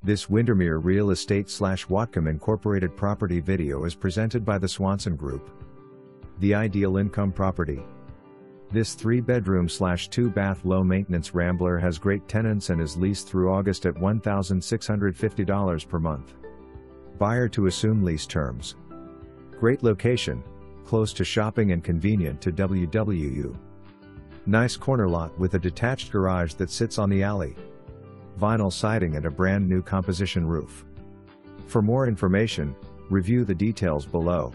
This Windermere Real Estate / Whatcom Incorporated property video is presented by the Swanson Group. The ideal income property. This 3-bedroom / 2-bath low-maintenance rambler has great tenants and is leased through August at $1,650 per month. Buyer to assume lease terms. Great location, close to shopping and convenient to WWU. Nice corner lot with a detached garage that sits on the alley. Vinyl siding and a brand new composition roof. For more information, review the details below.